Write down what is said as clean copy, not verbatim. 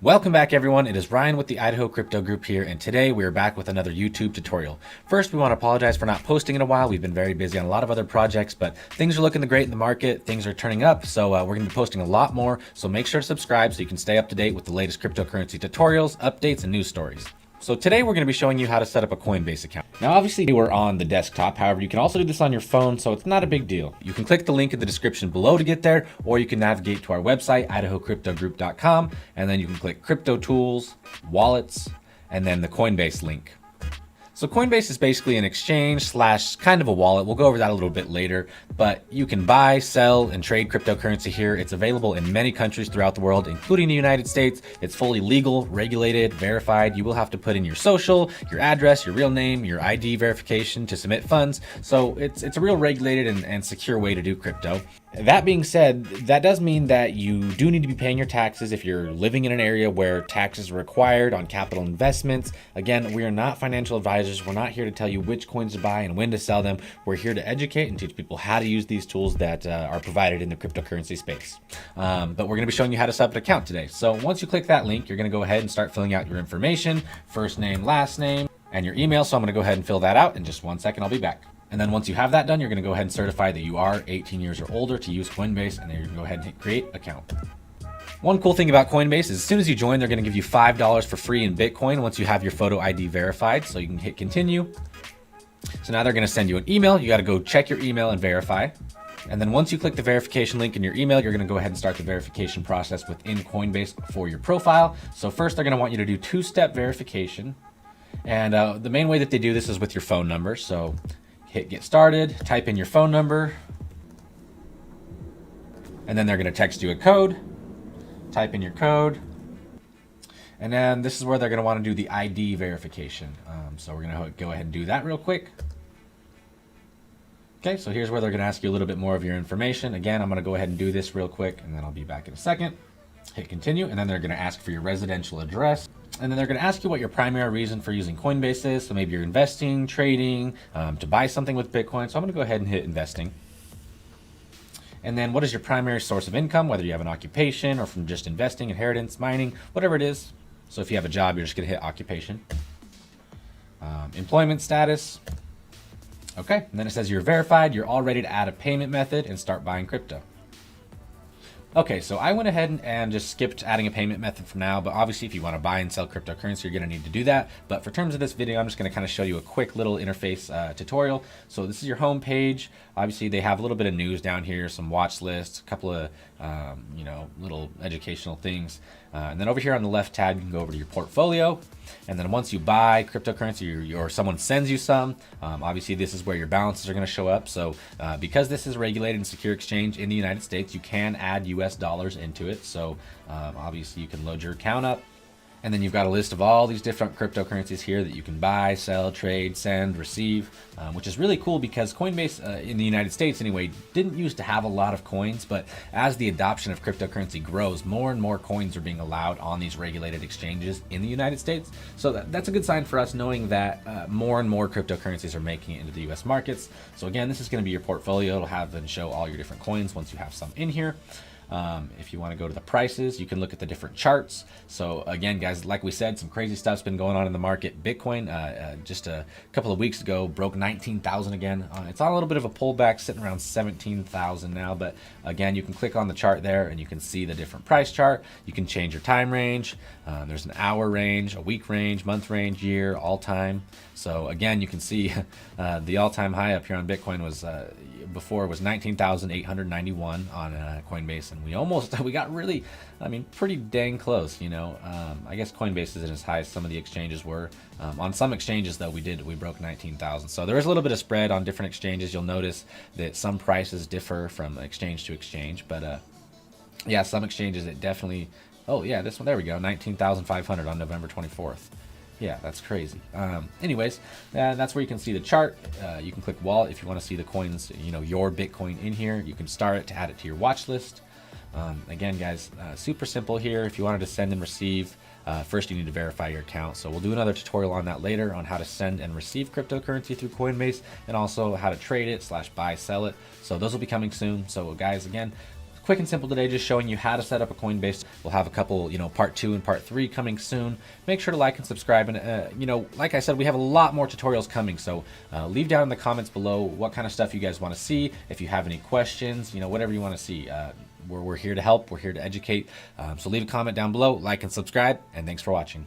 Welcome back everyone, it is Ryan with the Idaho Crypto Group here, and today we are back with another YouTube tutorial. First, we want to apologize for not posting in a while. We've been very busy on a lot of other projects, but things are looking great in the market, things are turning up, so we're going to be posting a lot more, so make sure to subscribe so you can stay up to date with the latest cryptocurrency tutorials, updates, and news stories. So today we're going to be showing you how to set up a CoinBase account. Now obviously we're on the desktop, however you can also do this on your phone, so it's not a big deal. You can click the link in the description below to get there, or you can navigate to our website, idahocryptogroup.com, and then you can click Crypto Tools, Wallets, and then the CoinBase link. So Coinbase is basically an exchange slash kind of a wallet. We'll go over that a little bit later, but you can buy, sell, and trade cryptocurrency here. It's available in many countries throughout the world, including the United States. It's fully legal, regulated, verified. You will have to put in your social, your address, your real name, your ID verification to submit funds. So it's a real regulated and secure way to do crypto. That being said, that does mean that you do need to be paying your taxes if you're living in an area where taxes are required on capital investments. Again, we are not financial advisors. We're not here to tell you which coins to buy and when to sell them. We're here to educate and teach people how to use these tools that are provided in the cryptocurrency space. But we're going to be showing you how to set up an account today. So once you click that link, you're going to go ahead and start filling out your information, first name, last name, and your email. So I'm going to go ahead and fill that out in just 1 second. I'll be back. And then once you have that done, you're going to go ahead and certify that you are 18 years or older to use Coinbase, and then you're going to go ahead and hit create account. One cool thing about Coinbase is as soon as you join, they're going to give you $5 for free in Bitcoin once you have your photo ID verified. So you can hit continue. So now they're going to send you an email. You got to go check your email and verify. And then once you click the verification link in your email, you're going to go ahead and start the verification process within Coinbase for your profile. So first, they're going to want you to do two-step verification. And the main way that they do this is with your phone number. So hit get started, type in your phone number, and then they're going to text you a code. Type in your code, and then this is where they're going to want to do the ID verification. So we're going to go ahead and do that real quick. Okay, so here's where they're going to ask you a little bit more of your information. Again, I'm going to go ahead and do this real quick, and then I'll be back in a second. Hit continue, and then they're going to ask for your residential address. And then they're going to ask you what your primary reason for using Coinbase is. So maybe you're investing, trading, to buy something with Bitcoin. So I'm going to go ahead and hit investing. And then what is your primary source of income, whether you have an occupation or from just investing, inheritance, mining, whatever it is. So if you have a job, you're just going to hit occupation. Employment status. Okay, and then it says you're verified. You're all ready to add a payment method and start buying crypto. Okay, so I went ahead and just skipped adding a payment method for now, but obviously if you want to buy and sell cryptocurrency, you're going to need to do that. But for terms of this video, I'm just going to kind of show you a quick little interface tutorial. So this is your home page. Obviously they have a little bit of news down here, some watch lists, a couple of little educational things. And then over here on the left tab, you can go over to your portfolio. And then once you buy cryptocurrency or someone sends you some, obviously this is where your balances are going to show up. So because this is a regulated and secure exchange in the United States, you can add US dollars into it. So obviously you can load your account up. And then you've got a list of all these different cryptocurrencies here that you can buy, sell, trade, send, receive, which is really cool because Coinbase in the United States anyway didn't used to have a lot of coins, but as the adoption of cryptocurrency grows, more and more coins are being allowed on these regulated exchanges in the United States. So that's a good sign for us, knowing that more and more cryptocurrencies are making it into the US markets. So again, this is going to be your portfolio. It'll have and show all your different coins once you have some in here. If you want to go to the prices, you can look at the different charts. So again, guys, like we said, some crazy stuff's been going on in the market. Bitcoin, just a couple of weeks ago, broke 19,000 again. It's on a little bit of a pullback, sitting around 17,000 now. But again, you can click on the chart there and you can see the different price chart. You can change your time range. There's an hour range, a week range, month range, year, all time. So again, you can see the all-time high up here on Bitcoin was before was 19,891 on Coinbase, and we got really, pretty dang close. I guess Coinbase isn't as high as some of the exchanges were. On some exchanges though, we broke 19,000. So there is a little bit of spread on different exchanges. You'll notice that some prices differ from exchange to exchange, but yeah, some exchanges it definitely. Oh yeah, this one, there we go, 19,500 on November 24th. Yeah, that's crazy. Anyways, that's where you can see the chart. You can click wallet if you want to see the coins, your Bitcoin in here. You can start it to add it to your watch list. Again, guys, super simple here. If you wanted to send and receive, first you need to verify your account. So we'll do another tutorial on that later on how to send and receive cryptocurrency through Coinbase, and also how to trade it / buy, sell it. So those will be coming soon. So guys, again, quick and simple today, just showing you how to set up a Coinbase. We'll have a couple, part 2 and part 3 coming soon. Make sure to like and subscribe. And, like I said, we have a lot more tutorials coming. So leave down in the comments below what kind of stuff you guys want to see. If you have any questions, whatever you want to see. We're here to help. We're here to educate. So leave a comment down below, like and subscribe, and thanks for watching.